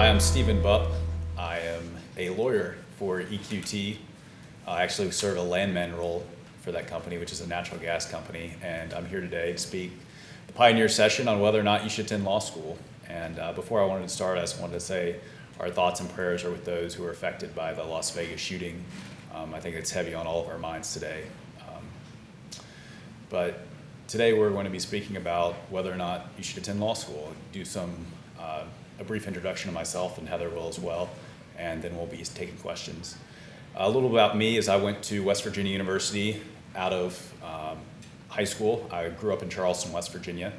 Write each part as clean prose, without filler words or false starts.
Hi, I'm Stephen Bupp. I am a lawyer for EQT. I actually serve a landman role for that company, which is a natural gas company, and I'm here today to speak the Pioneer session on whether or not you should attend law school. And before I wanted to start, I just wanted to say our thoughts and prayers are with those who were affected by the Las Vegas shooting. I think it's heavy on all of our minds today. But today we're going to be speaking about whether or not you should attend law school. Do a brief introduction of myself, and Heather will as well, and then we'll be taking questions. A little about me is I went to West Virginia University out of high school. I grew up in Charleston, West Virginia,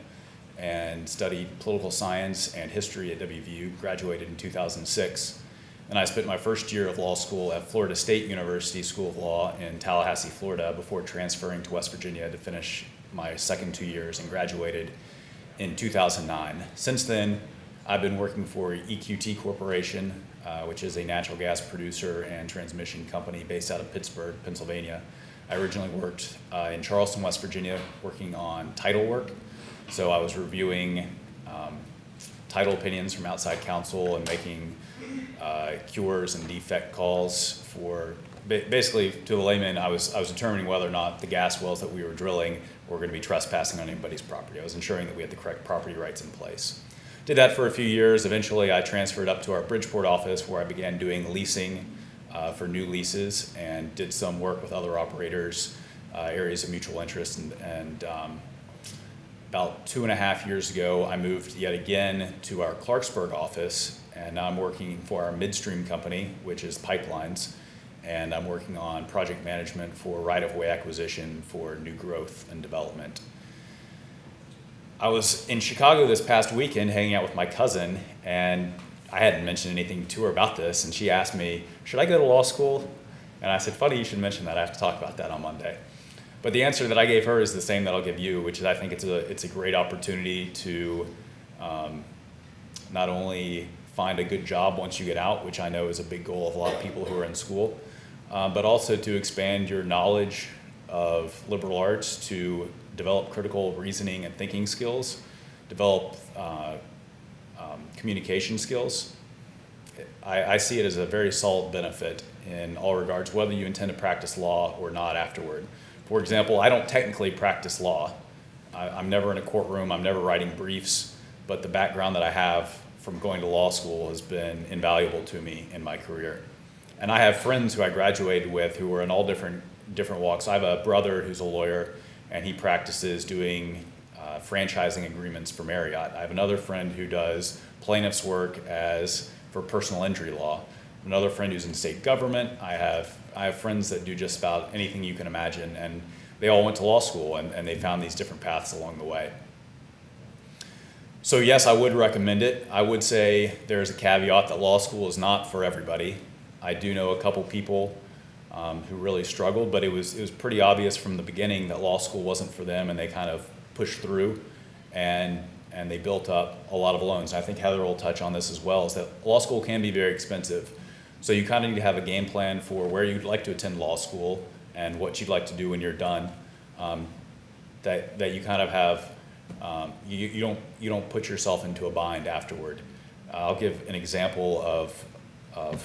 and studied political science and history at WVU, graduated in 2006. And I spent my first year of law school at Florida State University School of Law in Tallahassee, Florida, before transferring to West Virginia to finish my second 2 years, and graduated in 2009. Since then, I've been working for EQT Corporation, which is a natural gas producer and transmission company based out of Pittsburgh, Pennsylvania. I originally worked in Charleston, West Virginia, working on title work. So I was reviewing title opinions from outside counsel and making cures and defect calls for, basically to the layman, I was determining whether or not the gas wells that we were drilling were going to be trespassing on anybody's property. I was ensuring that we had the correct property rights in place. Did that for a few years. Eventually I transferred up to our Bridgeport office, where I began doing leasing for new leases, and did some work with other operators, areas of mutual interest, and about 2.5 years ago, I moved yet again to our Clarksburg office, and now I'm working for our midstream company, which is pipelines, and I'm working on project management for right-of-way acquisition for new growth and development. I was in Chicago this past weekend hanging out with my cousin, and I hadn't mentioned anything to her about this, and she asked me, should I go to law school? And I said, funny you should mention that. I have to talk about that on Monday. But the answer that I gave her is the same that I'll give you, which is I think it's a great opportunity to not only find a good job once you get out, which I know is a big goal of a lot of people who are in school, but also to expand your knowledge of liberal arts, to develop critical reasoning and thinking skills, develop communication skills. I see it as a very solid benefit in all regards, whether you intend to practice law or not afterward. For example, I don't technically practice law. I'm never in a courtroom, I'm never writing briefs, but the background that I have from going to law school has been invaluable to me in my career. And I have friends who I graduated with who are in all different walks. I have a brother who's a lawyer, and he practices doing franchising agreements for Marriott. I have another friend who does plaintiff's work for personal injury law. Another friend who's in state government. I have friends that do just about anything you can imagine, and they all went to law school, and they found these different paths along the way. So yes, I would recommend it. I would say there's a caveat that law school is not for everybody. I do know a couple people who really struggled, but it was pretty obvious from the beginning that law school wasn't for them, and they kind of pushed through, and they built up a lot of loans. And I think Heather will touch on this as well, is that law school can be very expensive. So you kind of need to have a game plan for where you'd like to attend law school and what you'd like to do when you're done, that you kind of have, you don't put yourself into a bind afterward. I'll give an example of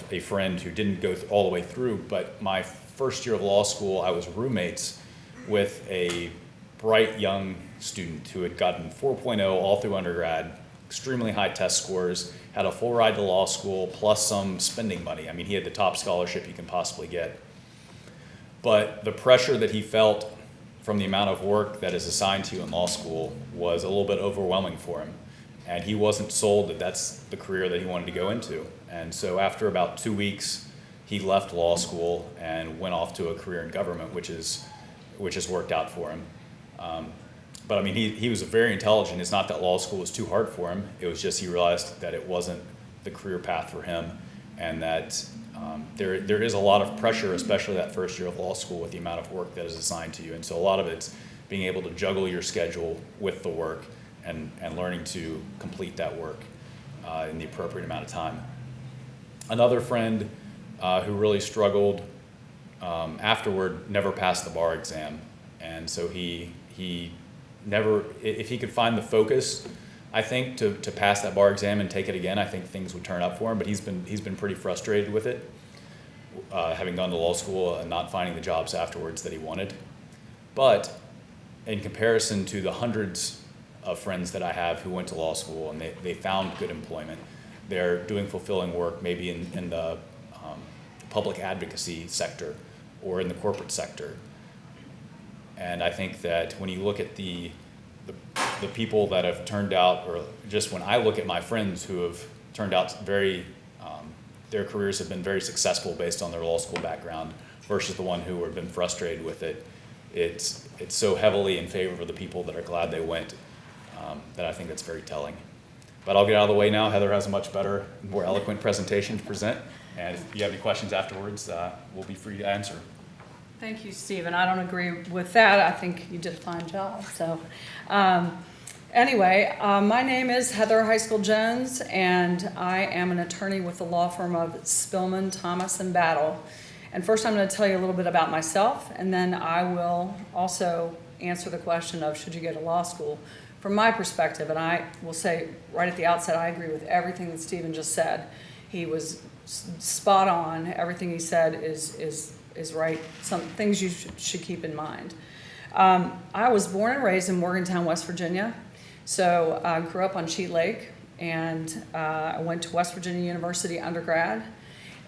a friend who didn't go all the way through, but my first year of law school, I was roommates with a bright young student who had gotten 4.0 all through undergrad, extremely high test scores, had a full ride to law school, plus some spending money. I mean, he had the top scholarship you can possibly get. But the pressure that he felt from the amount of work that is assigned to you in law school was a little bit overwhelming for him. And he wasn't sold that that's the career that he wanted to go into. And so after about 2 weeks, he left law school and went off to a career in government, which has worked out for him. But I mean, he was very intelligent. It's not that law school was too hard for him. It was just he realized that it wasn't the career path for him, and that there is a lot of pressure, especially that first year of law school, with the amount of work that is assigned to you. And so a lot of it's being able to juggle your schedule with the work and learning to complete that work in the appropriate amount of time. Another friend who really struggled afterward never passed the bar exam. And so he never, if he could find the focus, I think to pass that bar exam and take it again, I think things would turn up for him, but he's been pretty frustrated with it, having gone to law school and not finding the jobs afterwards that he wanted. But in comparison to the hundreds of friends that I have who went to law school and they found good employment, they're doing fulfilling work maybe in the public advocacy sector or in the corporate sector. And I think that when you look at the people that have turned out, or just when I look at my friends who have turned out their careers have been very successful based on their law school background versus the one who have been frustrated with it, it's so heavily in favor of the people that are glad they went that I think that's very telling. But I'll get out of the way now. Heather has a much better, more eloquent presentation to present. And if you have any questions afterwards, we'll be free to answer. Thank you, Stephen. I don't agree with that. I think you did a fine job. So anyway, my name is Heather Heiskell Jones, and I am an attorney with the law firm of Spillman, Thomas, and Battle. And first I'm going to tell you a little bit about myself, and then I will also answer the question of should you go to law school from my perspective. And I will say right at the outset, I agree with everything that Stephen just said. He was spot on. Everything he said is right. Some things you should keep in mind. I was born and raised in Morgantown, West Virginia. So I grew up on Cheat Lake, and I went to West Virginia University undergrad.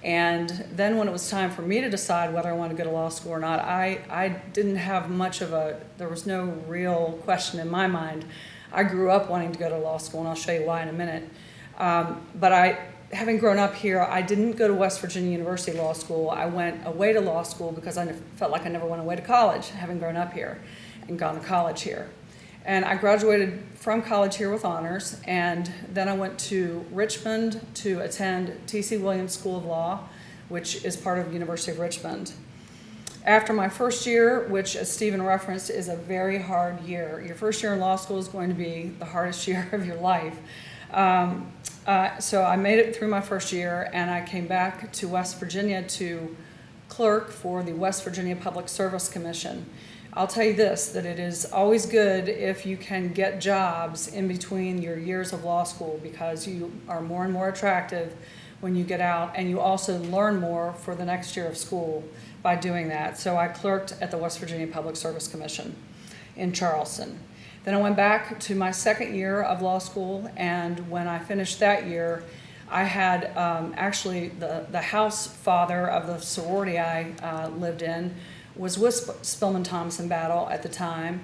And then when it was time for me to decide whether I wanted to go to law school or not, I didn't have much of there was no real question in my mind. I grew up wanting to go to law school, and I'll show you why in a minute. But having grown up here, I didn't go to West Virginia University Law School. I went away to law school because I felt like I never went away to college, having grown up here and gone to college here. And I graduated from college here with honors, and then I went to Richmond to attend T.C. Williams School of Law, which is part of the University of Richmond. After my first year, which as Stephen referenced is a very hard year, your first year in law school is going to be the hardest year of your life. So I made it through my first year, and I came back to West Virginia to clerk for the West Virginia Public Service Commission. I'll tell you this, that it is always good if you can get jobs in between your years of law school, because you are more and more attractive when you get out, and you also learn more for the next year of school by doing that. So I clerked at the West Virginia Public Service Commission in Charleston. Then I went back to my second year of law school, and when I finished that year, I had actually the house father of the sorority I lived in was with Spillman, Thomas, and Battle at the time,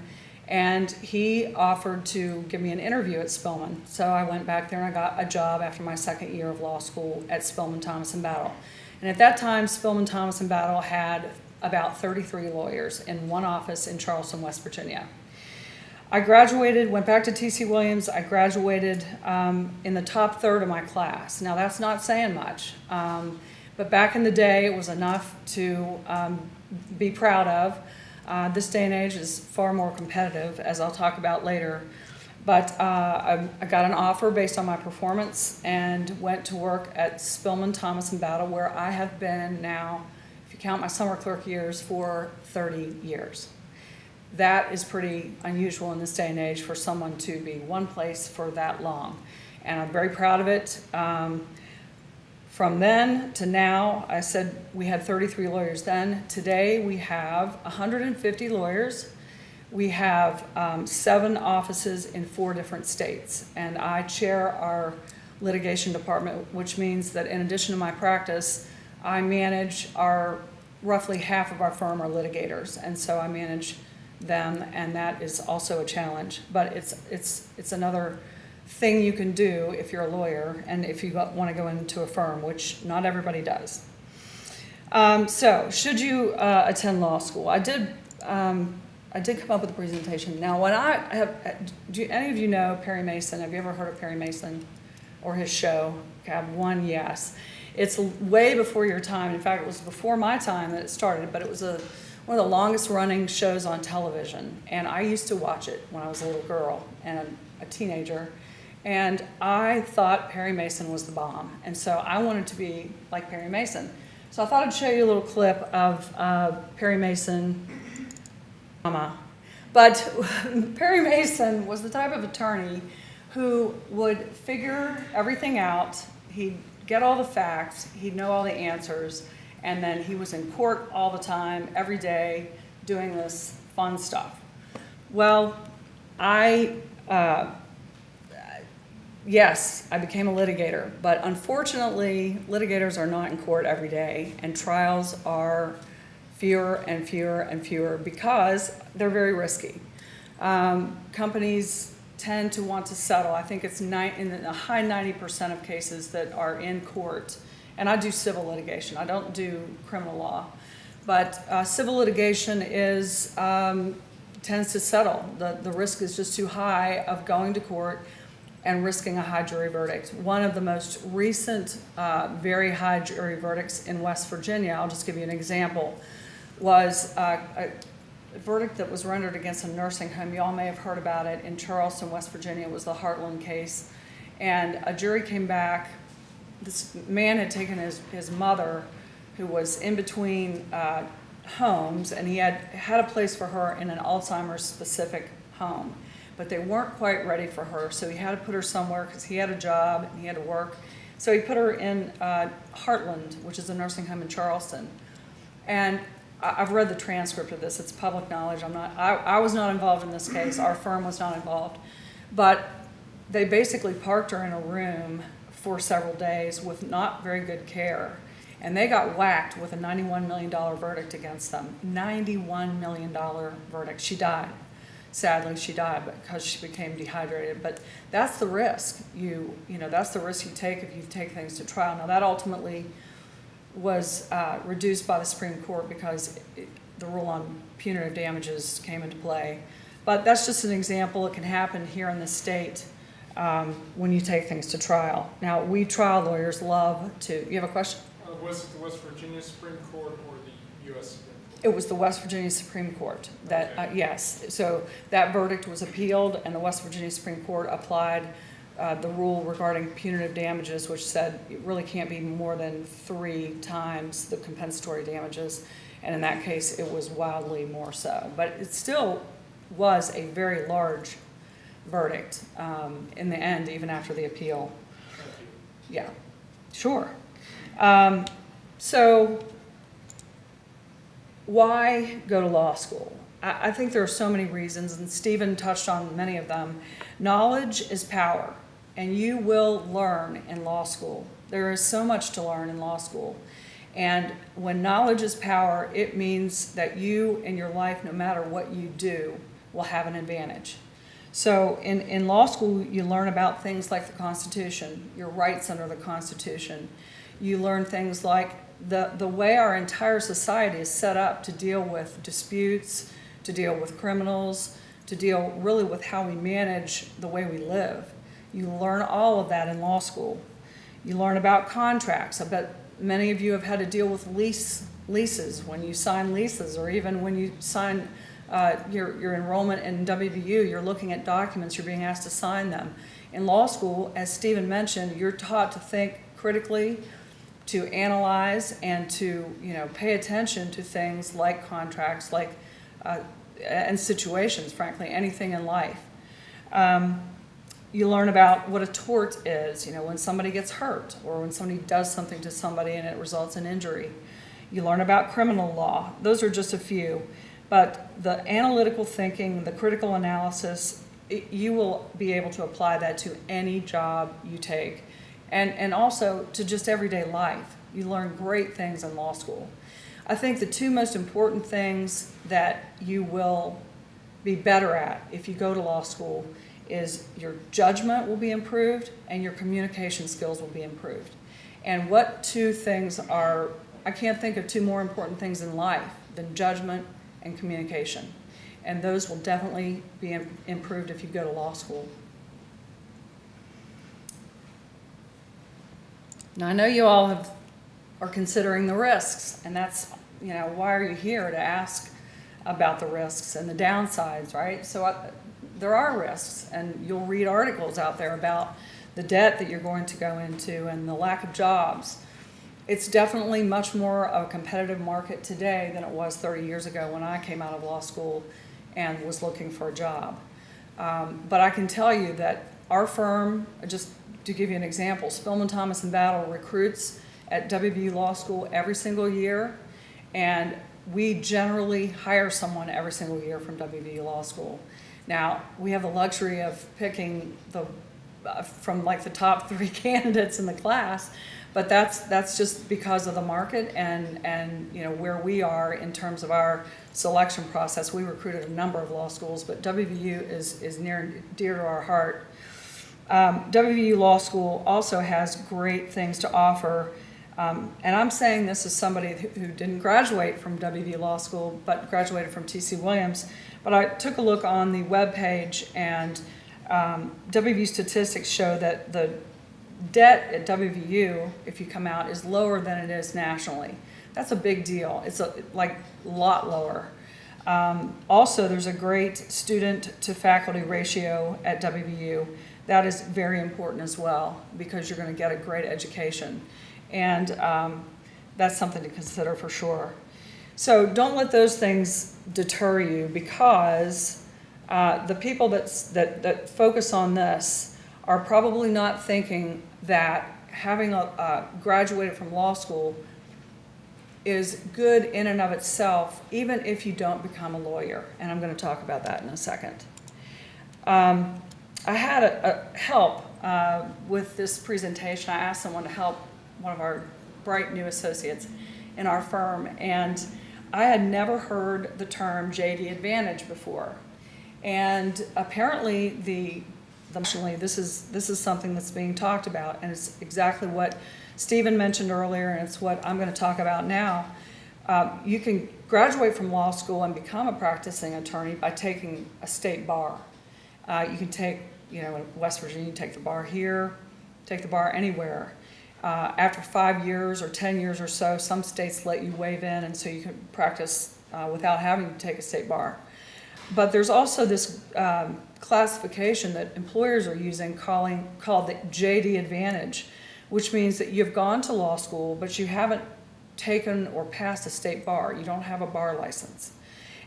and he offered to give me an interview at Spillman. So I went back there and I got a job after my second year of law school at Spillman, Thomas, and Battle. And at that time, Spillman, Thomas, and Battle had about 33 lawyers in one office in Charleston, West Virginia. I graduated, went back to T.C. Williams. I graduated in the top third of my class. Now, that's not saying much, but back in the day, it was enough to be proud of. This day and age is far more competitive, as I'll talk about later. But I got an offer based on my performance and went to work at Spillman, Thomas, and Battle, where I have been now, if you count my summer clerk years, for 30 years. That is pretty unusual in this day and age for someone to be one place for that long. And I'm very proud of it. From then to now, I said we had 33 lawyers then. Today we have 150 lawyers. We have 7 offices in 4 different states. And I chair our litigation department, which means that in addition to my practice, I manage roughly half of our firm are litigators. And so I manage them, and that is also a challenge. But it's another thing you can do if you're a lawyer and if you want to go into a firm, which not everybody does. So should you attend law school? I did come up with a presentation. Now, when do any of you know Perry Mason? Have you ever heard of Perry Mason or his show? Cab One, yes. It's way before your time. In fact, it was before my time that it started, but it was one of the longest running shows on television. And I used to watch it when I was a little girl and a teenager. And I thought Perry Mason was the bomb. And so I wanted to be like Perry Mason. So I thought I'd show you a little clip of Perry Mason. But Perry Mason was the type of attorney who would figure everything out. He'd get all the facts, he'd know all the answers, and then he was in court all the time, every day, doing this fun stuff. Well, yes, I became a litigator, but unfortunately, litigators are not in court every day, and trials are fewer and fewer and fewer because they're very risky. Companies tend to want to settle. I think it's in the high 90% of cases that are in court, and I do civil litigation. I don't do criminal law, but civil litigation tends to settle. The risk is just too high of going to court and risking a high jury verdict. One of the most recent very high jury verdicts in West Virginia, I'll just give you an example, was a verdict that was rendered against a nursing home. You all may have heard about it in Charleston, West Virginia. It was the Heartland case. And a jury came back. This man had taken his mother, who was in between homes, and he had a place for her in an Alzheimer's specific home. But they weren't quite ready for her, so he had to put her somewhere because he had a job and he had to work. So he put her in Heartland, which is a nursing home in Charleston. And I've read the transcript of this. It's public knowledge. I was not involved in this case. Our firm was not involved. But they basically parked her in a room for several days with not very good care. And they got whacked with a $91 million verdict against them. $91 million verdict. She died. Sadly, she died because she became dehydrated. But that's the risk. That's the risk you take if you take things to trial. Now, that ultimately was reduced by the Supreme Court because the rule on punitive damages came into play. But that's just an example. It can happen here in the state when you take things to trial. Now, we trial lawyers love to. You have a question? Was it the West Virginia Supreme Court or the U.S. Supreme Court? It was the West Virginia Supreme Court. Yes. So that verdict was appealed, and the West Virginia Supreme Court applied the rule regarding punitive damages, which said it really can't be more than 3 times the compensatory damages. And in that case, it was wildly more so. But it still was a very large verdict in the end, even after the appeal. Thank you. Yeah, sure. So why go to law school? I think there are so many reasons, and Stephen touched on many of them. Knowledge is power, and you will learn in law school. There is so much to learn in law school. And when knowledge is power, it means that you in your life, no matter what you do, will have an advantage. So in law school, you learn about things like the Constitution, your rights under the Constitution. You learn things like the way our entire society is set up to deal with disputes, to deal with criminals, to deal really with how we manage the way we live. You learn all of that in law school. You learn about contracts. I bet many of you have had to deal with leases when you sign leases, or even when you sign your enrollment in WVU, you're looking at documents, you're being asked to sign them. In law school, as Stephen mentioned, you're taught to think critically, to analyze, and to pay attention to things like contracts, like and situations, frankly, anything in life. You learn about what a tort is, when somebody gets hurt or when somebody does something to somebody and it results in injury. You learn about criminal law. Those are just a few. But the analytical thinking, the critical analysis, you will be able to apply that to any job you take. And also to just everyday life. You learn great things in law school. I think the 2 most important things that you will be better at if you go to law school is your judgment will be improved and your communication skills will be improved. And what 2 things are, I can't think of 2 more important things in life than judgment and communication. And those will definitely be improved if you go to law school. Now, I know you all are considering the risks, and that's, why are you here to ask about the risks and the downsides, right? So there are risks, and you'll read articles out there about the debt that you're going to go into and the lack of jobs. It's definitely much more of a competitive market today than it was 30 years ago when I came out of law school and was looking for a job. But I can tell you that our firm, just to give you an example, Spillman Thomas and Battle recruits at WVU Law School every single year, and we generally hire someone every single year from WVU Law School. Now, we have the luxury of picking from like the top 3 candidates in the class, but that's just because of the market and you know where we are in terms of our selection process. We recruited a number of law schools, but WVU is near and dear to our heart. WVU Law School also has great things to offer, and I'm saying this as somebody who didn't graduate from WVU Law School but graduated from T.C. Williams. But I took a look on the webpage, and WVU statistics show that the debt at WVU, if you come out, is lower than it is nationally. That's a big deal. It's a lot lower. Also, there's a great student to faculty ratio at WVU. That is very important as well, because you're going to get a great education. And that's something to consider for sure. So don't let those things deter you, because the people that focus on this are probably not thinking that having graduated from law school is good in and of itself, even if you don't become a lawyer. And I'm going to talk about that in a second. I had a help with this presentation. I asked someone to help one of our bright new associates in our firm, and I had never heard the term JD Advantage before. And apparently this is something that's being talked about, and it's exactly what Stephen mentioned earlier, and it's what I'm going to talk about now. You can graduate from law school and become a practicing attorney by taking a state bar. You can take, in West Virginia, you take the bar here, take the bar anywhere. After 5 years or 10 years or so, some states let you waive in, and so you can practice without having to take a state bar. But there's also this classification that employers are using called the JD Advantage, which means that you've gone to law school, but you haven't taken or passed a state bar. You don't have a bar license.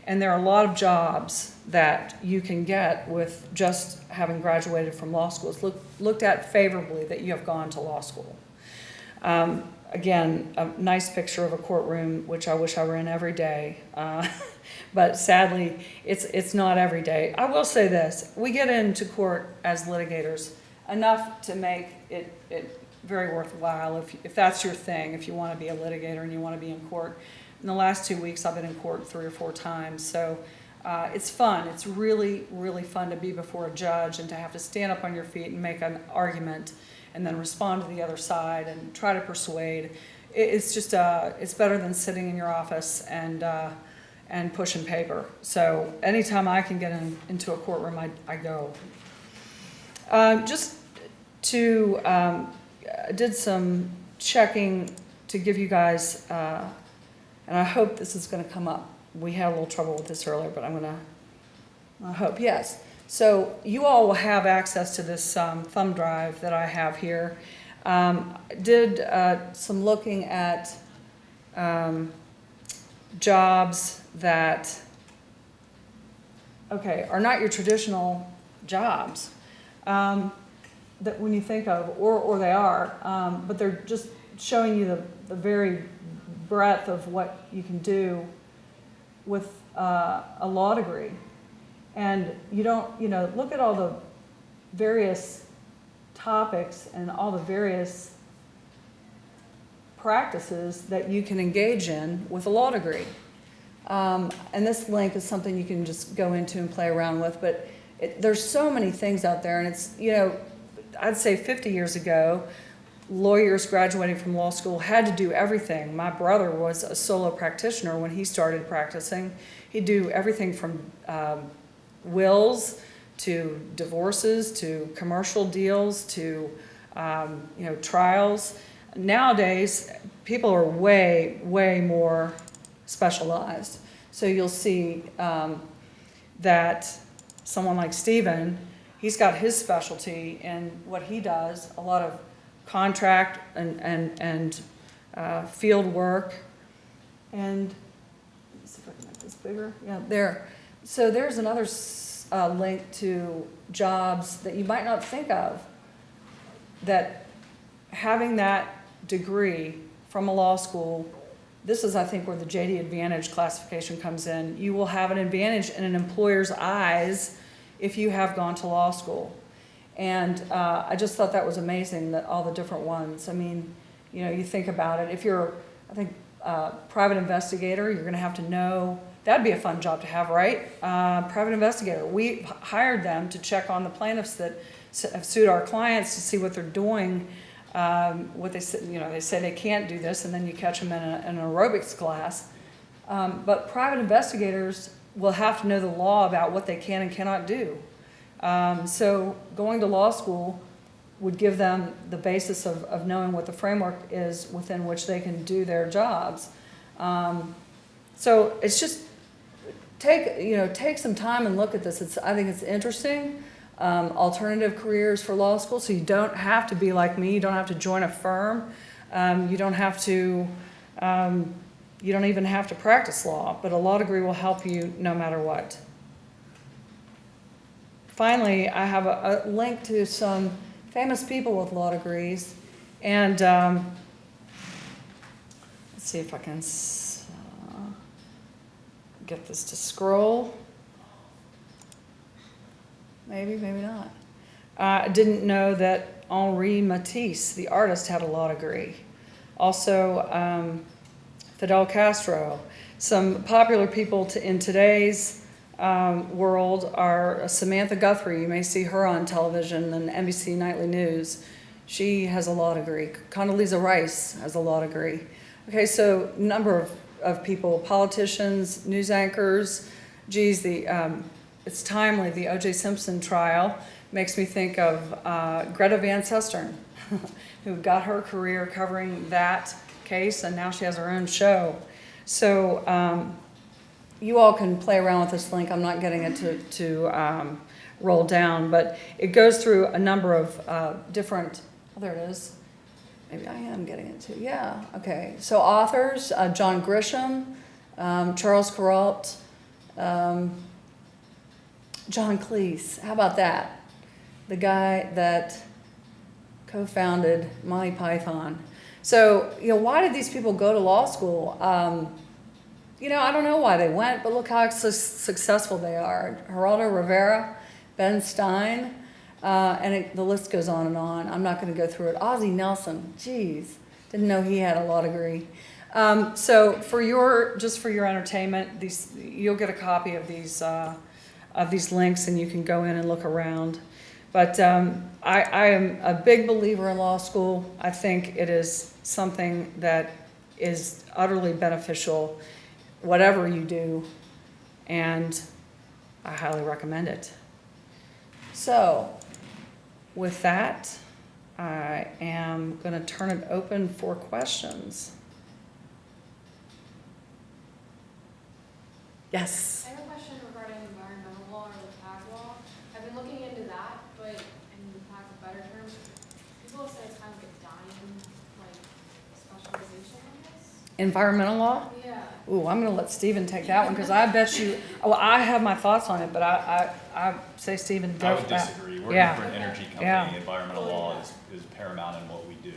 And there are a lot of jobs that you can get with just having graduated from law school. It's looked at favorably that you have gone to law school. Again, a nice picture of a courtroom, which I wish I were in every day. But sadly, it's not every day. I will say this: we get into court as litigators enough to make it very worthwhile if that's your thing, if you want to be a litigator and you want to be in court. In the last 2 weeks, I've been in court 3 or 4 times, so it's fun. It's really, really fun to be before a judge and to have to stand up on your feet and make an argument and then respond to the other side and try to persuade. It's just, it's better than sitting in your office and pushing paper. So anytime I can get into a courtroom, I go. I did some checking to give you guys, and I hope this is going to come up. We had a little trouble with this earlier, but I hope, yes. So you all will have access to this thumb drive that I have here. Did some looking at jobs that, are not your traditional jobs that when you think of, or they are, but they're just showing you the very breadth of what you can do with a law degree. And you don't, look at all the various topics and all the various practices that you can engage in with a law degree. And this link is something you can just go into and play around with, but there's so many things out there, and it's, I'd say 50 years ago, lawyers graduating from law school had to do everything. My brother was a solo practitioner when he started practicing. He'd do everything from wills to divorces to commercial deals to trials. Nowadays, people are way more specialized. So you'll see that someone like Stephen, he's got his specialty in what he does, a lot of contract and field work. And let's see if I can make this bigger. Yeah, there. So there's another linked to jobs that you might not think of. That having that degree from a law school, this is, I think, where the JD Advantage classification comes in. You will have an advantage in an employer's eyes if you have gone to law school. And I just thought that was amazing, that all the different ones. I mean, you know, you think about it. If you're, I think, private investigator, you're going to have to know. That'd be a fun job to have, right? Private investigator. We hired them to check on the plaintiffs that have sued our clients to see what they're doing. What they said, you know, they say they can't do this, and then you catch them in an aerobics class. But private investigators will have to know the law about what they can and cannot do. So going to law school would give them the basis of knowing what the framework is within which they can do their jobs. So it's just take some time and look at this. I think it's interesting. Alternative careers for law school, so you don't have to be like me. You don't have to join a firm. You don't have to. You don't even have to practice law, but a law degree will help you no matter what. Finally, I have a link to some famous people with law degrees, and let's see if I can get this to scroll. Maybe, maybe not. I didn't know that Henri Matisse, the artist, had a law degree. Also, Fidel Castro. Some popular people in today's world are Samantha Guthrie. You may see her on television and NBC Nightly News. She has a law degree. Condoleezza Rice has a law degree. Okay, so number of people, politicians, news anchors. Geez, it's timely. The O.J. Simpson trial makes me think of Greta Van Susteren, who got her career covering that case, and now she has her own show. So you all can play around with this link. I'm not getting it to roll down, but it goes through a number of different, oh, there it is. Maybe I am getting it too. Yeah, okay. So authors, John Grisham, Charles Kuralt, John Cleese. How about that? The guy that co-founded Monty Python. So, you know, why did these people go to law school? You know, I don't know why they went, but look how successful they are. Geraldo Rivera, Ben Stein, and the list goes on and on. I'm not going to go through it. Ozzie Nelson, geez, didn't know he had a law degree. So for your entertainment, you'll get a copy of these links, and you can go in and look around. But I am a big believer in law school. I think it is something that is utterly beneficial, whatever you do, and I highly recommend it. So with that, I am going to turn it open for questions. Yes? I have a question regarding environmental law or the tag law. I've been looking into that, but in lack of better terms, people say it's kind of a dying, like, specialization in this. Environmental law? Yeah. Ooh, I'm going to let Stephen take that one, because I bet you, well, I have my thoughts on it, but I say Stephen I go would for that. disagree. Working Yeah. for an energy company, Yeah. environmental law is paramount in what we do.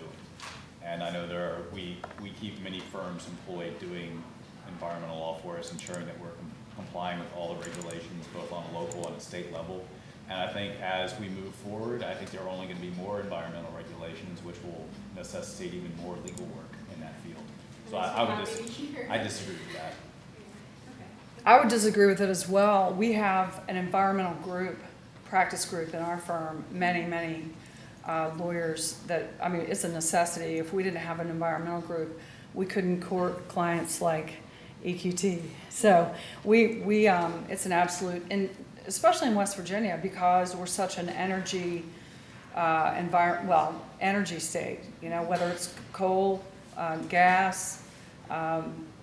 And I know we keep many firms employed doing environmental law for us, ensuring that we're complying with all the regulations, both on a local and a state level. And I think as we move forward, I think there are only going to be more environmental regulations, which will necessitate even more legal work in that field. So I disagree with that. I would disagree with it as well. We have an environmental practice group in our firm, many lawyers that, I mean, it's a necessity. If we didn't have an environmental group, we couldn't court clients like EQT. So it's an absolute, and especially in West Virginia, because we're such an energy energy state, you know, whether it's coal, gas,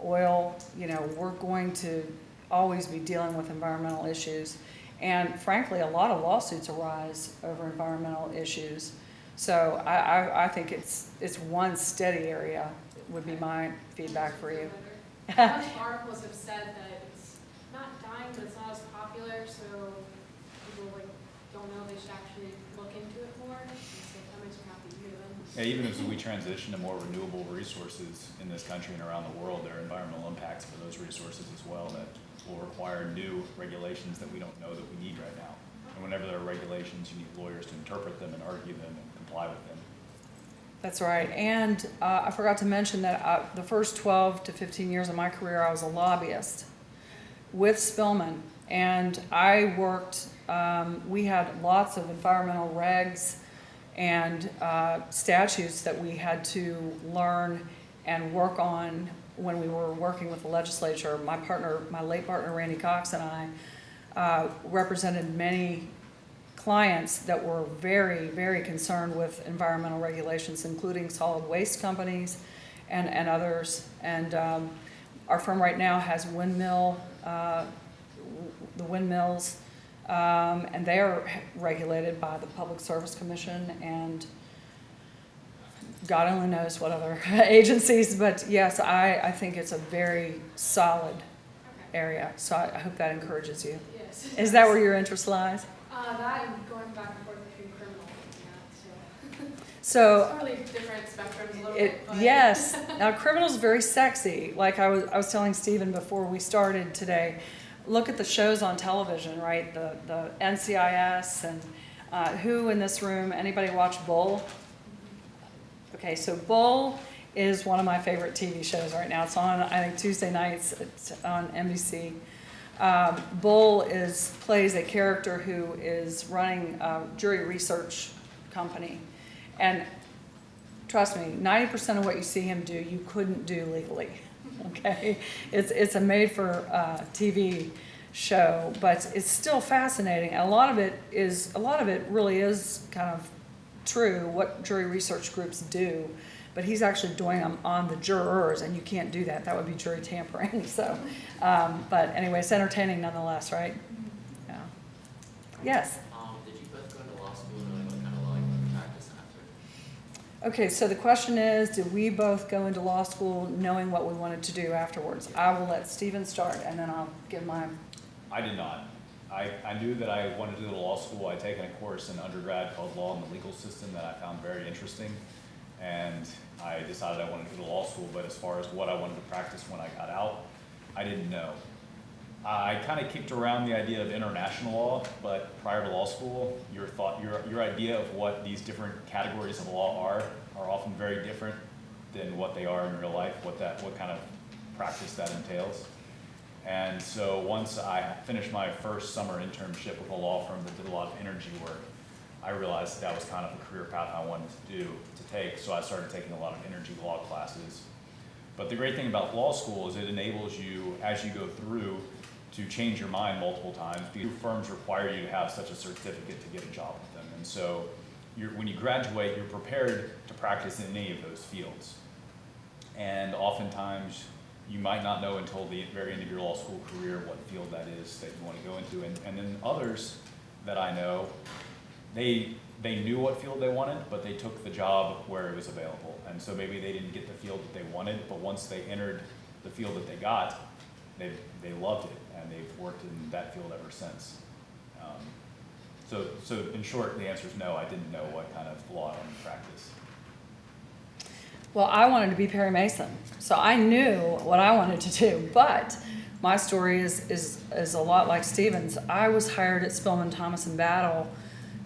oil, you know, we're going to always be dealing with environmental issues. And frankly, a lot of lawsuits arise over environmental issues. So I think it's one steady area would be my feedback for you. A bunch of articles have said that it's not dying, but it's not as popular, so people like don't know they should actually look into it more. And so that makes me happy to hear them. Yeah, even as we transition to more renewable resources in this country and around the world, there are environmental impacts for those resources as well that will require new regulations that we don't know that we need right now. And whenever there are regulations, you need lawyers to interpret them and argue them and comply with them. That's right. And I forgot to mention that the first 12 to 15 years of my career, I was a lobbyist with Spillman. And I worked, we had lots of environmental regs and statutes that we had to learn and work on when we were working with the legislature. My partner, my late partner Randy Cox, and I represented many clients that were very, very concerned with environmental regulations, including solid waste companies and others. And our firm right now has the windmills, and they are regulated by the Public Service Commission and God only knows what other agencies, but yes, I think it's a very solid Okay. area, so I hope that encourages you. Yes. Is that where your interest lies? That and going back and forth between criminal and that, so. So, Totally different spectrums a little bit, but. yes, now criminal's very sexy. Like I was telling Stephen before we started today, look at the shows on television, right? The NCIS and who in this room, anybody watch Bull? Okay, so Bull is one of my favorite TV shows right now. It's on, I think, Tuesday nights. It's on NBC. Bull plays a character who is running a jury research company. And trust me, 90% of what you see him do, you couldn't do legally, okay? It's a made-for-TV show, but it's still fascinating. And a lot of it really is kind of true, what jury research groups do, but he's actually doing them on the jurors, and you can't do that. That would be jury tampering. So, but anyway, it's entertaining nonetheless, right? Yeah. Yes. Did you both go into law school knowing what kind of law you wanted to practice after? Okay, so the question is, did we both go into law school knowing what we wanted to do afterwards? I will let Stephen start, and then I'll give mine. I did not. I knew that I wanted to go to law school. I'd taken a course in undergrad called Law in the Legal System that I found very interesting. And I decided I wanted to go to law school, but as far as what I wanted to practice when I got out, I didn't know. I kind of kicked around the idea of international law, but prior to law school, your idea of what these different categories of law are often very different than what they are in real life, what kind of practice that entails. And so once I finished my first summer internship with a law firm that did a lot of energy work, I realized that was kind of the career path I wanted to take. So I started taking a lot of energy law classes. But the great thing about law school is it enables you, as you go through, to change your mind multiple times, because firms require you to have such a certificate to get a job with them. And so when you graduate, you're prepared to practice in any of those fields. And oftentimes, you might not know until the very end of your law school career what field that is that you want to go into. And then others that I know, they knew what field they wanted, but they took the job where it was available. And so maybe they didn't get the field that they wanted, but once they entered the field that they got, they loved it, and they've worked in that field ever since. So in short, the answer is no, I didn't know what kind of law I wanted to practice. Well, I wanted to be Perry Mason, so I knew what I wanted to do, but my story is a lot like Stephen's. I was hired at Spillman, Thomas & Battle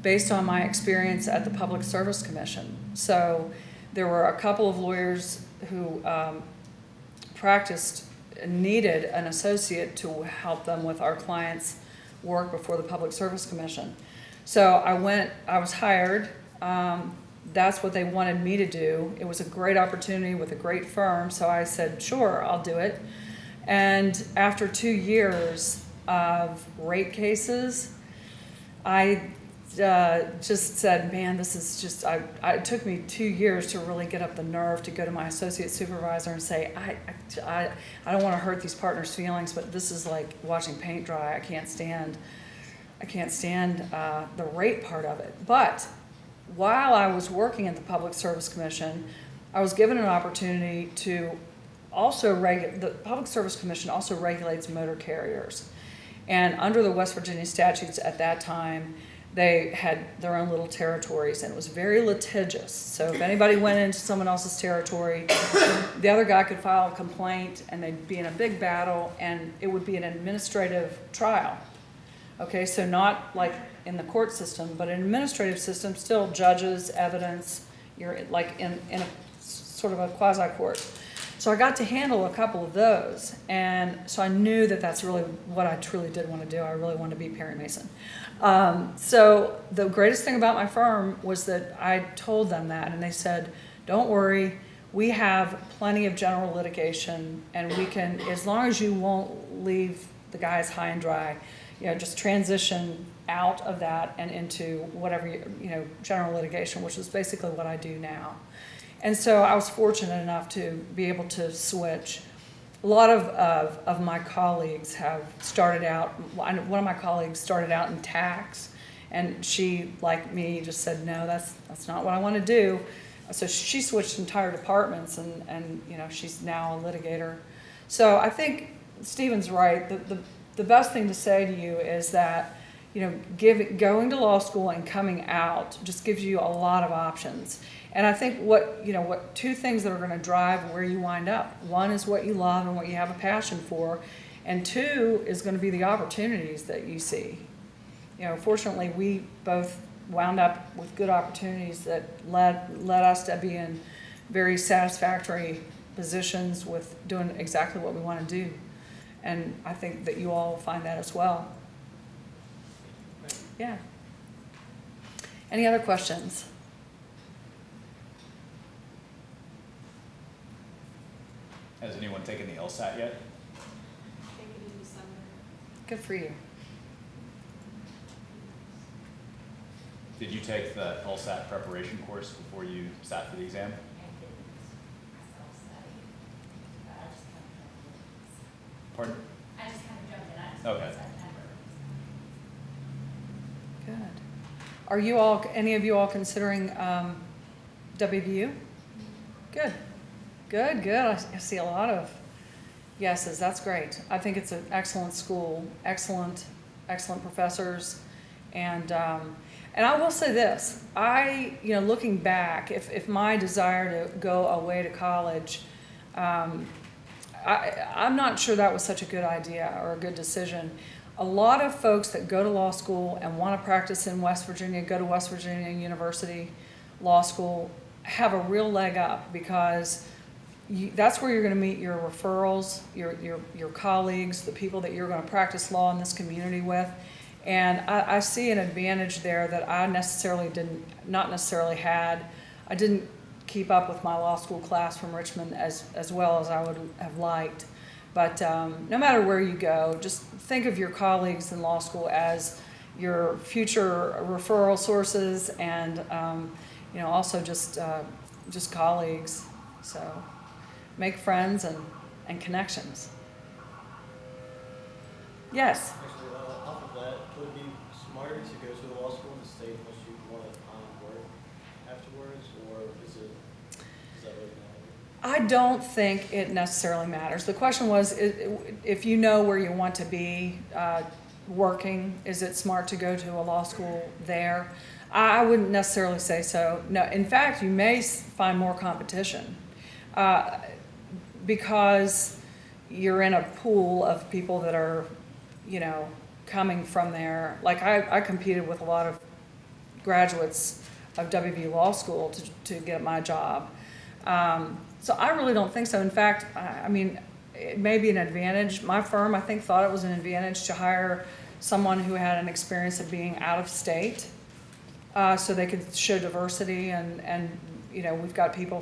based on my experience at the Public Service Commission. So there were a couple of lawyers who needed an associate to help them with our clients' work before the Public Service Commission. So I was hired. That's what they wanted me to do. It was a great opportunity with a great firm, so I said, sure, I'll do it. And after 2 years of rate cases, I just said, man, this is just, it took me 2 years to really get up the nerve to go to my associate supervisor and say, I don't want to hurt these partners' feelings, but this is like watching paint dry. I can't stand the rate part of it. But while I was working at the Public Service Commission, I was given an opportunity to also the Public Service Commission also regulates motor carriers. And under the West Virginia statutes at that time, they had their own little territories, and it was very litigious. So if anybody went into someone else's territory, the other guy could file a complaint, and they'd be in a big battle, and it would be an administrative trial. Okay, so not like in the court system, but an administrative system, still judges, evidence, you're like in a sort of a quasi-court. So I got to handle a couple of those, and so I knew that that's really what I truly did want to do. I really wanted to be Perry Mason. So the greatest thing about my firm was that I told them that, and they said, don't worry, we have plenty of general litigation, and we can, as long as you won't leave the guys high and dry, just transition out of that and into whatever, general litigation, which is basically what I do now. And so I was fortunate enough to be able to switch. A lot of my colleagues have started out, one of my colleagues started out in tax, and she, like me, just said, no, that's not what I want to do. So she switched entire departments, and she's now a litigator. So I think Stephen's right. The best thing to say to you is that, going to law school and coming out just gives you a lot of options. And I think what two things that are going to drive where you wind up. One is what you love and what you have a passion for, and two is going to be the opportunities that you see. Fortunately, we both wound up with good opportunities that led us to be in very satisfactory positions with doing exactly what we want to do. And I think that you all find that as well. Yeah. Any other questions? Has anyone taken the LSAT yet? Take it in December. Good for you. Did you take the LSAT preparation course before you sat for the exam? Pardon? I just kind of jumped in. I just went in Okay. September. Good. Are you all, any of you all considering WVU? Good. Good. I see a lot of yeses. That's great. I think it's an excellent school, excellent professors, and I will say this. Looking back, if my desire to go away to college, I'm not sure that was such a good idea or a good decision. A lot of folks that go to law school and want to practice in West Virginia, go to West Virginia University Law School, have a real leg up, because that's where you're going to meet your referrals, your colleagues, the people that you're going to practice law in this community with. And I see an advantage there that I not necessarily had. I didn't keep up with my law school class from Richmond as well as I would have liked. But no matter where you go, just think of your colleagues in law school as your future referral sources, and also just colleagues. So make friends and connections. Yes. Actually, off of that, would it be smarter to go to the law school and stay unless you want to work afterwards, or does that really matter? I don't think it necessarily matters. The question was, if you know where you want to be working, is it smart to go to a law school there? I wouldn't necessarily say so. No, in fact, you may find more competition because you're in a pool of people that are, coming from there. Like I competed with a lot of graduates of WVU Law School to get my job. So I really don't think so. In fact, it may be an advantage. My firm, I think, thought it was an advantage to hire someone who had an experience of being out of state, so they could show diversity. And we've got people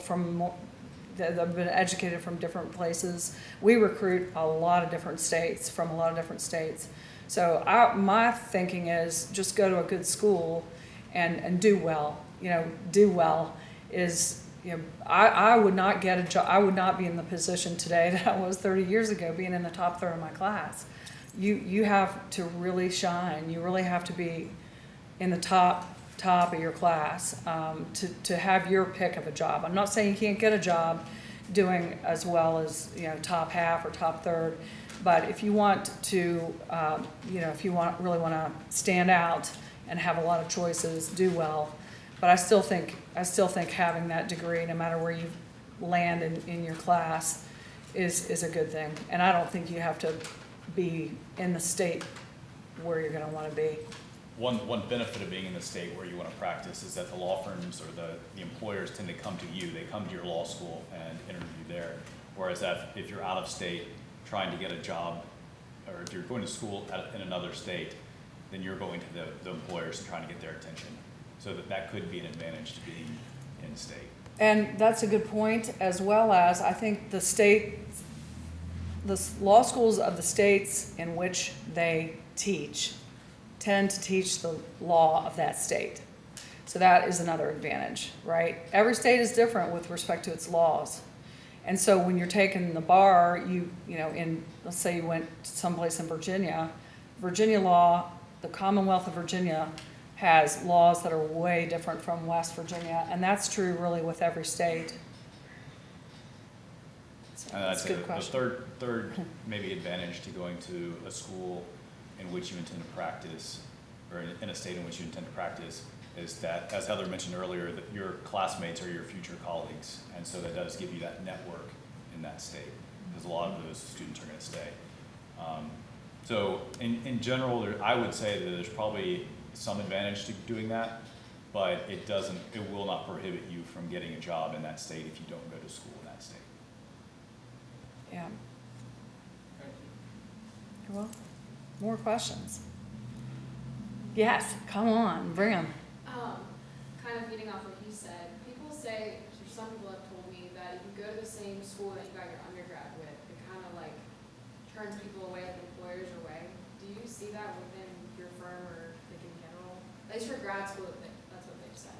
that have been educated from different places. We recruit a lot of different states, from a lot of different states. So my thinking is just go to a good school and do well. Do well is, I would not get a job. I would not be in the position today that I was 30 years ago, being in the top third of my class. You have to really shine. You really have to be in the top of your class to have your pick of a job. I'm not saying you can't get a job doing as well as top half or top third, But if you want to, if you really want to stand out and have a lot of choices, do well. But I still think having that degree, no matter where you land in your class, is a good thing. And I don't think you have to be in the state where you're going to want to be. One benefit of being in the state where you want to practice is that the law firms or the employers tend to come to you. They come to your law school and interview there. Whereas if you're out of state trying to get a job, or if you're going to school in another state, then you're going to the employers and trying to get their attention. So that could be an advantage to being in the state. And that's a good point, as well as I think the law schools of the states in which they teach tend to teach the law of that state. So that is another advantage, right? Every state is different with respect to its laws. And so when you're taking the bar, let's say you went someplace in Virginia, Virginia law, the Commonwealth of Virginia has laws that are way different from West Virginia, and that's true really with every state. So that's a good question. The third maybe advantage to going to a school in which you intend to practice, or in a state in which you intend to practice, is that, as Heather mentioned earlier, that your classmates are your future colleagues, and so that does give you that network in that state, because a lot of those students are going to stay. So in general, I would say that there's probably some advantage to doing that, but it will not prohibit you from getting a job in that state if you don't go to school in that state. Yeah. Well, more questions? Yes, come on, bring them. Kind of feeding off what he said, people say, or some people have told me that if you go to the same school that you got your undergrad with, it kind of like turns people away, like employers away. Do you see that within your firm or like in general? At least for grad school, that's what they've said.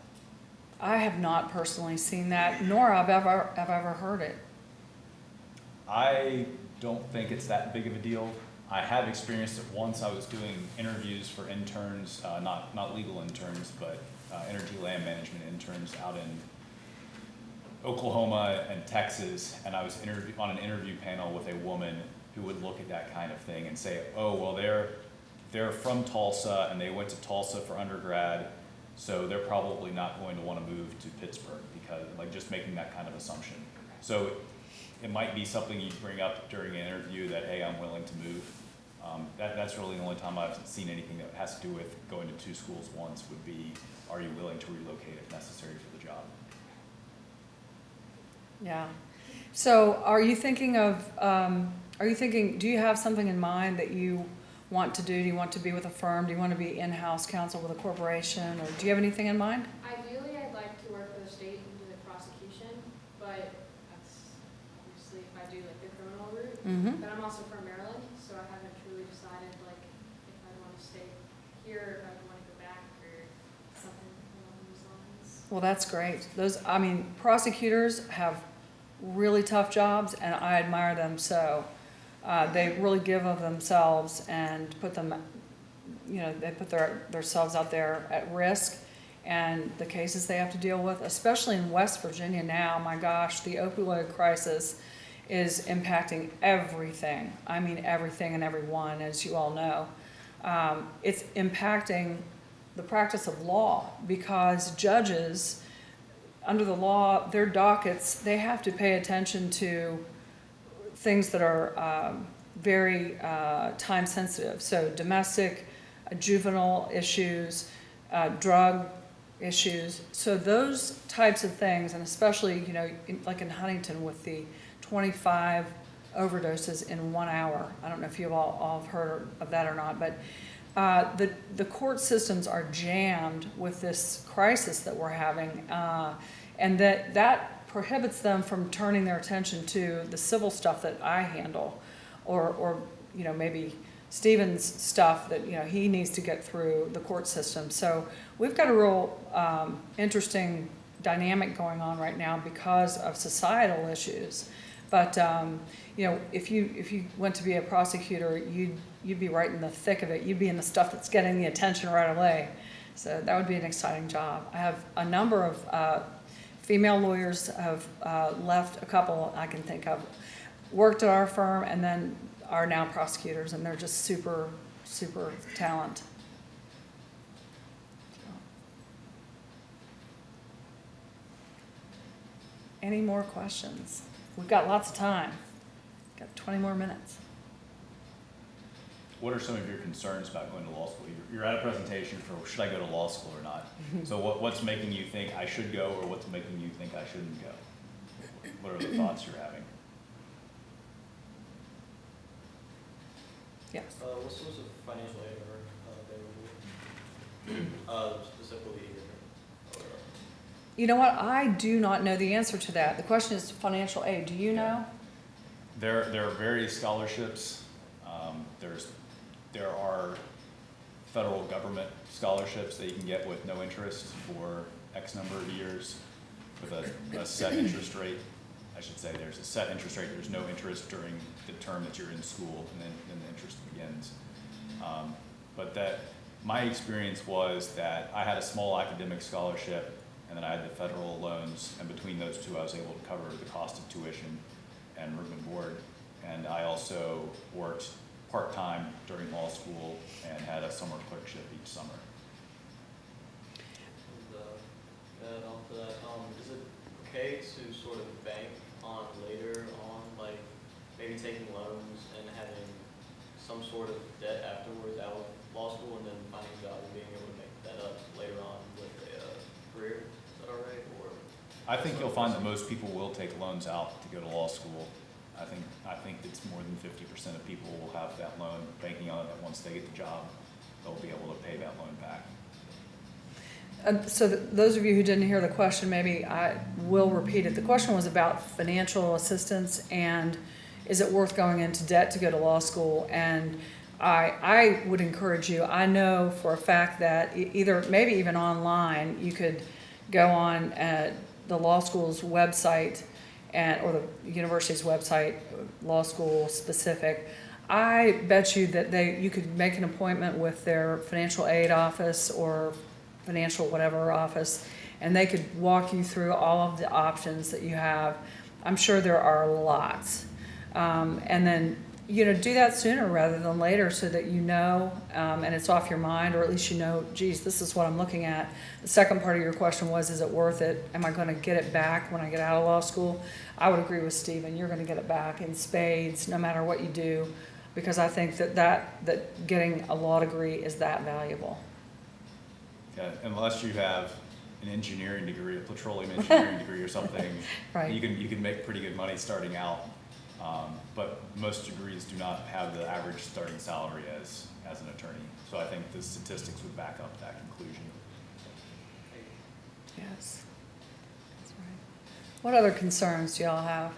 I have not personally seen that, nor have ever heard it. I don't think it's that big of a deal. I have experienced it once. I was doing interviews for interns, not legal interns, but energy land management interns out in Oklahoma and Texas, and I was on an interview panel with a woman who would look at that kind of thing and say, oh, well, they're from Tulsa and they went to Tulsa for undergrad, so they're probably not going to want to move to Pittsburgh, because like just making that kind of assumption. So it might be something you bring up during an interview that, hey, I'm willing to move. That's really the only time I've seen anything that has to do with going to two schools once would be, are you willing to relocate if necessary for the job? Yeah. So are you thinking, do you have something in mind that you want to do? Do you want to be with a firm? Do you want to be in-house counsel with a corporation? Or do you have anything in mind? Ideally, I'd like to work for the state and do the prosecution, but that's obviously if I do like the criminal route. Mm-hmm. But I'm also from Maryland, so I haven't truly decided like if I want to stay here, if I want to go back or something along those lines. Well, that's great. Prosecutors have really tough jobs, and I admire them so. They really give of themselves and put them, they put themselves out there at risk, and the cases they have to deal with, especially in West Virginia now, my gosh, the opioid crisis is impacting everything. I mean, everything and everyone, as you all know. It's impacting the practice of law, because judges, under the law, their dockets, they have to pay attention to things that are very time sensitive. So domestic, juvenile issues, drug issues. So those types of things, and especially, like in Huntington with the 25 overdoses in 1 hour. I don't know if you've all have heard of that or not, but the court systems are jammed with this crisis that we're having, and that prohibits them from turning their attention to the civil stuff that I handle, or maybe Stephen's stuff that he needs to get through the court system. So we've got a real interesting dynamic going on right now because of societal issues. But if you went to be a prosecutor, you'd be right in the thick of it. You'd be in the stuff that's getting the attention right away. So that would be an exciting job. I have a number of female lawyers have left, a couple I can think of, worked at our firm, and then are now prosecutors, and they're just super, super talent. Any more questions? We've got lots of time. Got 20 more minutes. What are some of your concerns about going to law school? You're at a presentation for should I go to law school or not? So what's making you think I should go, or what's making you think I shouldn't go? What are the thoughts you're having? Yes. What sorts of financial aid are available? Specifically here. You know what? I do not know the answer to that. The question is financial aid. Do you know? There are various scholarships. There are federal government scholarships that you can get with no interest for X number of years with a set interest rate. I should say there's a set interest rate. There's no interest during the term that you're in school, and then the interest begins. But my experience was that I had a small academic scholarship, and then I had the federal loans, and between those two I was able to cover the cost of tuition and room and board. And I also worked part-time during law school and had a summer clerkship each summer. And off of that, is it okay to sort of bank on later on, like maybe taking loans and having some sort of debt afterwards out of law school and then finding a job and being able to make that up later on with a career? Is that all right? Or I think you'll find that most people will take loans out to go to law school. I think it's more than 50% of people will have that loan, banking on it that once they get the job, they'll be able to pay that loan back. So those of you who didn't hear the question, maybe I will repeat it. The question was about financial assistance and is it worth going into debt to go to law school? And I would encourage you, I know for a fact that either, maybe even online, you could go on the law school's website or the university's website, law school specific. I bet you that you could make an appointment with their financial aid office or financial whatever office, and they could walk you through all of the options that you have. I'm sure there are lots. And then, do that sooner rather than later so that and it's off your mind, or at least geez, this is what I'm looking at. The second part of your question was, is it worth it? Am I going to get it back when I get out of law school? I would agree with Stephen. You're going to get it back in spades no matter what you do, because I think that getting a law degree is that valuable. Yeah, unless you have an engineering degree, a petroleum engineering degree or something, Right. you can make pretty good money starting out. But most degrees do not have the average starting salary as an attorney. So I think the statistics would back up that conclusion. Yes, that's right. What other concerns do y'all have?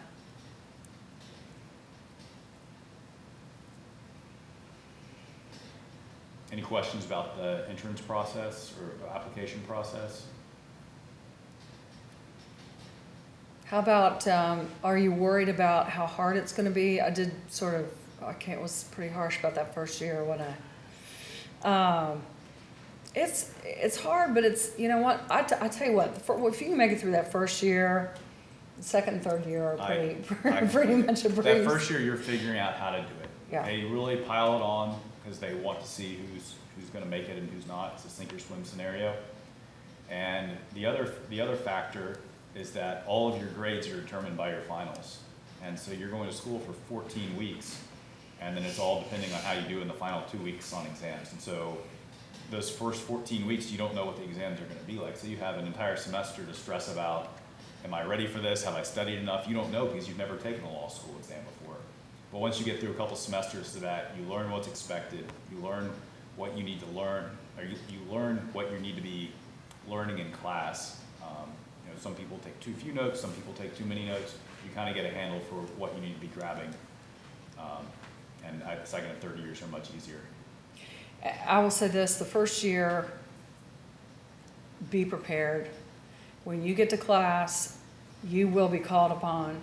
Any questions about the entrance process or application process? How about, are you worried about how hard it's going to be? I did was pretty harsh about that first year when it's hard, but it's, you know what, I tell you what, if you can make it through that first year, the second and third year are pretty much a breeze. That first year, you're figuring out how to do it. Yeah. They really pile it on because they want to see who's going to make it and who's not. It's a sink or swim scenario. And the other factor is that all of your grades are determined by your finals. And so you're going to school for 14 weeks, and then it's all depending on how you do in the final 2 weeks on exams. And so those first 14 weeks, you don't know what the exams are going to be like. So you have an entire semester to stress about, am I ready for this? Have I studied enough? You don't know because you've never taken a law school exam before. But once you get through a couple semesters to that, you learn what's expected. You learn what you need to learn, or you learn what you need to be learning in class. Some people take too few notes, some people take too many notes. You kind of get a handle for what you need to be grabbing. And second and third years are much easier. I will say this, the first year, be prepared. When you get to class, you will be called upon.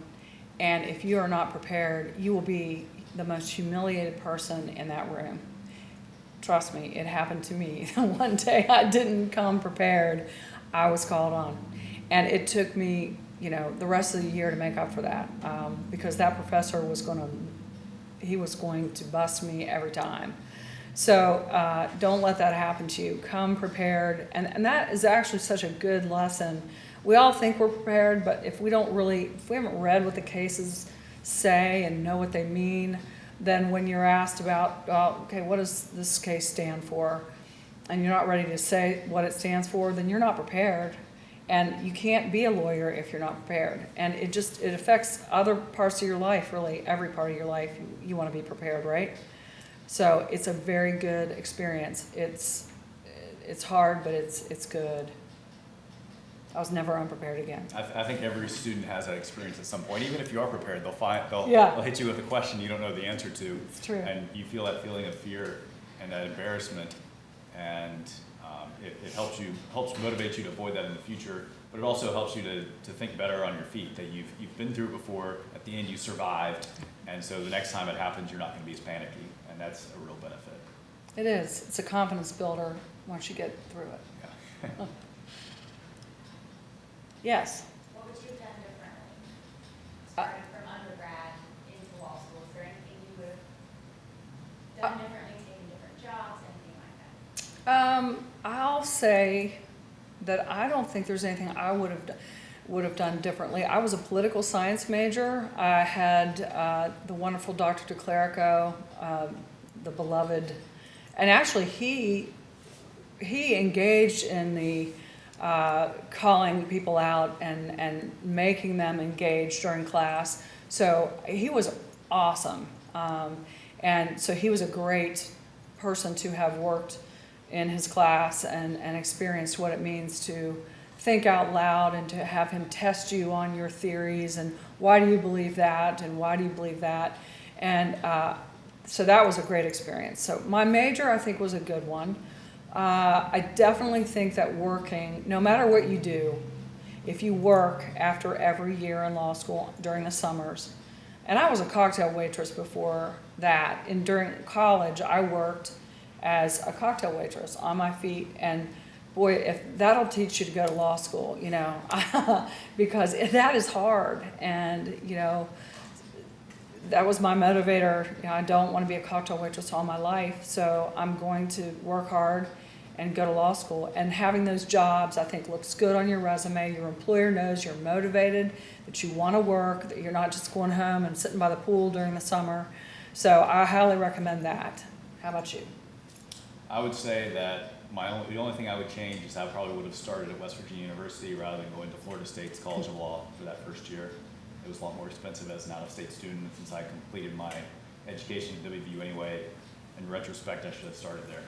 And if you are not prepared, you will be the most humiliated person in that room. Trust me, it happened to me. One day I didn't come prepared. I was called on. And it took me, the rest of the year to make up for that, because that professor was going to he was going to bust me every time. So don't let that happen to you. Come prepared, and that is actually such a good lesson. We all think we're prepared, but if we haven't read what the cases say and know what they mean, then when you're asked about, okay, what does this case stand for, and you're not ready to say what it stands for, then you're not prepared. And you can't be a lawyer if you're not prepared. And it affects other parts of your life, really, every part of your life. You want to be prepared, right? So it's a very good experience. It's hard, but it's good. I was never unprepared again. I think every student has that experience at some point. Even if you are prepared, they'll hit you with a question you don't know the answer to. It's true. And you feel that feeling of fear and that embarrassment, and it helps motivate you to avoid that in the future. But it also helps you to think better on your feet, that you've been through it before. At the end, you survived, and so the next time it happens, you're not going to be as panicky, and that's a real benefit. It is. It's a confidence builder once you get through it. Yeah. Yes. What would you have done differently? Starting from undergrad into law school, is there anything you would have done differently, taken different jobs, anything like that? I'll say that I don't think there's anything I would have done differently. I was a political science major. I had the wonderful Dr. DeClerico, the beloved, and actually he engaged in the calling people out and making them engage during class. So he was awesome. And so he was a great person to have worked in his class and experienced what it means to think out loud and to have him test you on your theories and why do you believe that and why do you believe that. And so that was a great experience. So my major, I think, was a good one. I definitely think that working, no matter what you do, if you work after every year in law school during the summers, and I was a cocktail waitress before that, and during college I worked as a cocktail waitress on my feet, and boy, if that'll teach you to go to law school, because that is hard, and that was my motivator. I don't want to be a cocktail waitress all my life, so I'm going to work hard and go to law school. And having those jobs, I think, looks good on your resume. Your employer knows you're motivated, that you want to work, that you're not just going home and sitting by the pool during the summer. So I highly recommend that. How about you? I would say that the only thing I would change is I probably would have started at West Virginia University rather than going to Florida State's College of Law for that first year. It was a lot more expensive as an out-of-state student since I completed my education at WVU anyway. In retrospect, I should have started there.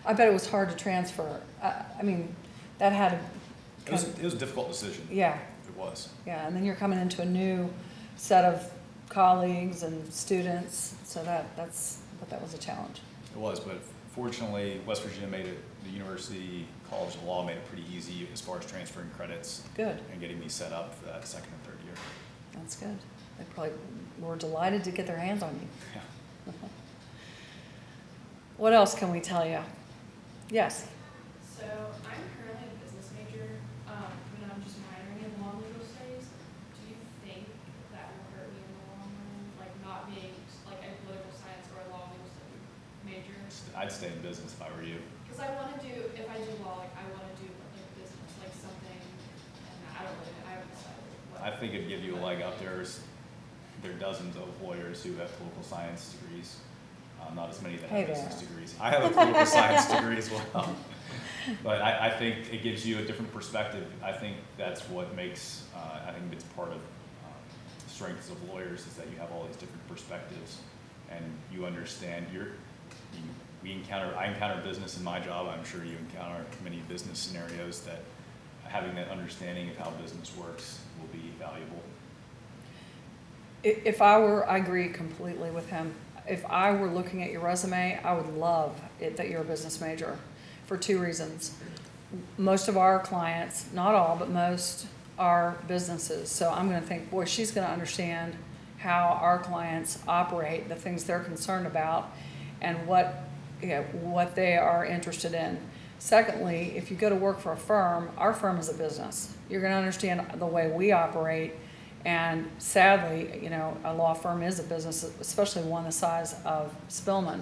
I bet it was hard to transfer. That had It was a difficult decision. Yeah. It was. Yeah, and then you're coming into a new set of colleagues and students, so that was a challenge. It was, but fortunately, West Virginia the University College of Law made it pretty easy as far as transferring credits. Good. And getting me set up for that second and third year. That's good. They probably were delighted to get their hands on you. Yeah. What else can we tell you? Yes. So I'm currently a business major, and I'm just minoring in law and legal studies. Do you think that will hurt me in the long run, like not being like a political science or a law and legal study major? I'd stay in business if I were you. Because I want to do, if I do law, like I want to do like business, like something, and I haven't decided what. I think it'd give you a leg up. There are dozens of lawyers who have political science degrees. Not as many that have business degrees. I have a political science degree as well. But I think it gives you a different perspective. I think that's what makes, I think it's part of the strengths of lawyers is that you have all these different perspectives and you understand I encounter business in my job. I'm sure you encounter many business scenarios that having that understanding of how business works will be valuable. I agree completely with him. If I were looking at your resume, I would love it that you're a business major for two reasons. Most of our clients, not all, but most, are businesses. So I'm going to think, boy, she's going to understand how our clients operate, the things they're concerned about, and what they are interested in. Secondly, if you go to work for a firm, our firm is a business. You're going to understand the way we operate And sadly, a law firm is a business, especially one the size of Spillman.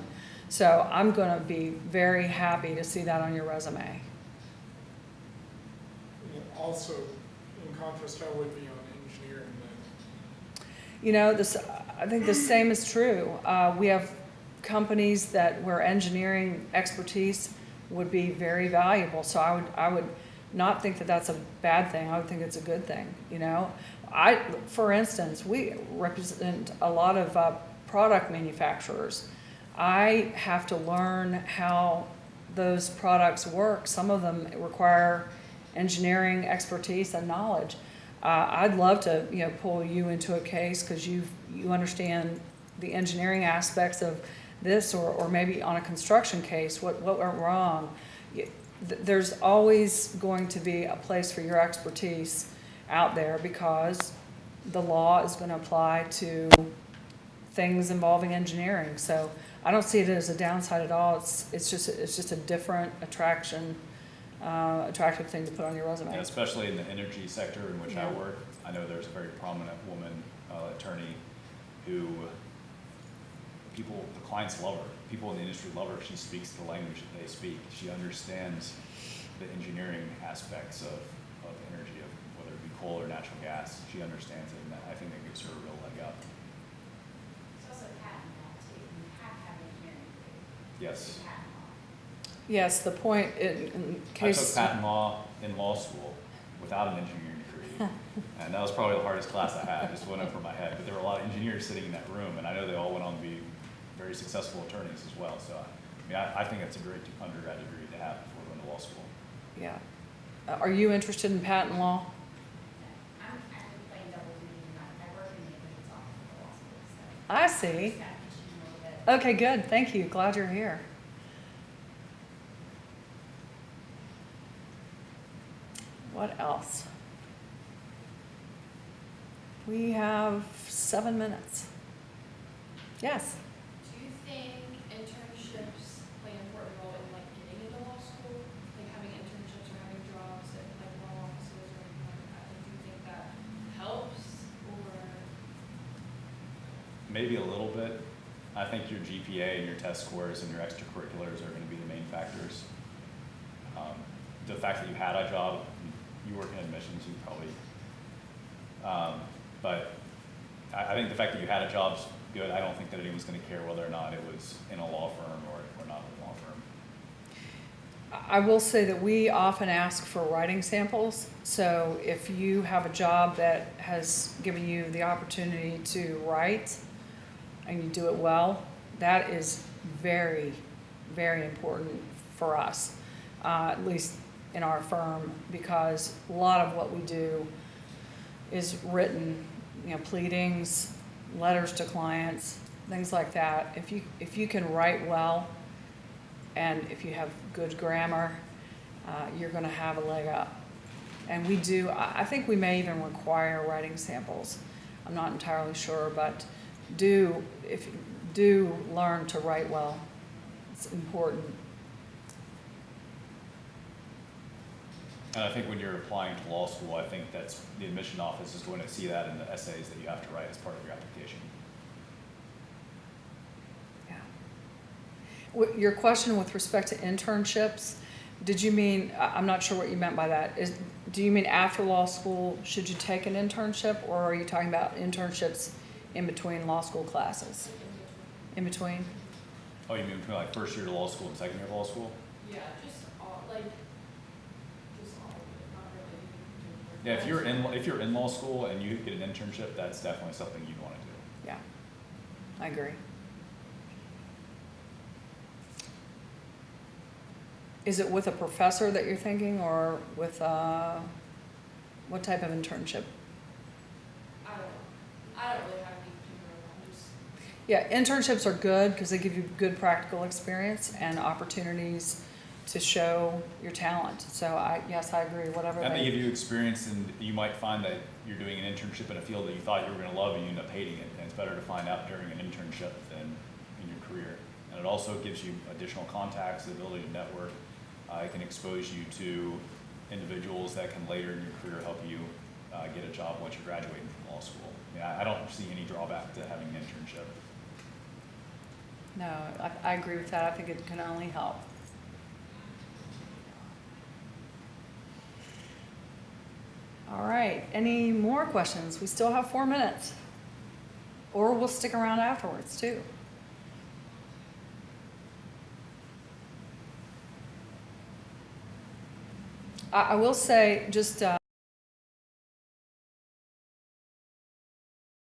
So I'm going to be very happy to see that on your resume. Also, in contrast, how would it be on engineering then? I think the same is true. We have companies where engineering expertise would be very valuable. So I would not think that that's a bad thing. I would think it's a good thing. For instance, we represent a lot of product manufacturers. I have to learn how those products work. Some of them require engineering expertise and knowledge. I'd love to, pull you into a case because you understand the engineering aspects of this, or maybe on a construction case, what went wrong. There's always going to be a place for your expertise out there because the law is going to apply to things involving engineering. So I don't see it as a downside at all. It's just a different attractive thing to put on your resume. And especially in the energy sector in which I Yeah. work, I know there's a very prominent woman attorney who the clients love her. People in the industry love her. She speaks the language that they speak. She understands the engineering aspects of energy, of whether it be coal or natural gas. She understands it, and I think that gives her a real leg up. It's also patent law too, you have to have an engineering degree. Yes. to do patent law. Yes, the point in I case. took patent law in law school without an engineering degree, and that was probably the hardest class I had. It just went over my head. But there were a lot of engineers sitting in that room, and I know they all went on to be very successful attorneys as well. So, I think it's a great undergrad degree to have before going to law school. Yeah. Are you interested in patent law? I'm actually playing double duty tonight. I work in the admissions office at the law school, so. I see. Just gotta teach you a little bit. Okay, good. Thank you. Glad you're here. What else? We have 7 minutes. Yes. Do you think internships play an important role in like getting into law school? Like having internships or having jobs at like law offices or anything like that? Like, do you think that helps or? Maybe a little bit. I think your GPA and your test scores and your extracurriculars are going to be the main factors. The fact that you had a job, you work in admissions, you probably, but I think the fact that you had a job's good. I don't think that anyone's going to care whether or not it was in a law firm or not in a law firm. I will say that we often ask for writing samples. So if you have a job that has given you the opportunity to write and you do it well, that is very, very important for us, at least in our firm, because a lot of what we do is written, pleadings, letters to clients, things like that. If you can write well and if you have good grammar, you're going to have a leg up. And we do, I think we may even require writing samples. I'm not entirely sure, but do learn to write well. It's important. And I think when you're applying to law school, I think that's the admission office is going to see that in the essays that you have to write as part of your application. Yeah. Your question with respect to internships, did you mean, I'm not sure what you meant by that. Do you mean after law school, should you take an internship, or are you talking about internships in between law school classes? In between? Oh, you mean between like first year of law school and second year of law school? Yeah, just all, like, just all of it, not really. Yeah, if you're in law school and you get an internship, that's definitely something you'd want to do. Yeah, I agree. Is it with a professor that you're thinking, or with what type of internship? I don't really have any particular one, just. Yeah, internships are good because they give you good practical experience and opportunities to show your talent. So yes, I agree, whatever. And they give you experience, and you might find that you're doing an internship in a field that you thought you were going to love and you end up hating it. And it's better to find out during an internship than in your career. And it also gives you additional contacts, the ability to network. It can expose you to individuals that can later in your career help you get a job once you're graduating from law school. I don't see any drawback to having an internship. No, I agree with that. I think it can only help. All right, any more questions? We still have 4 minutes. Or we'll stick around afterwards too. I will say, just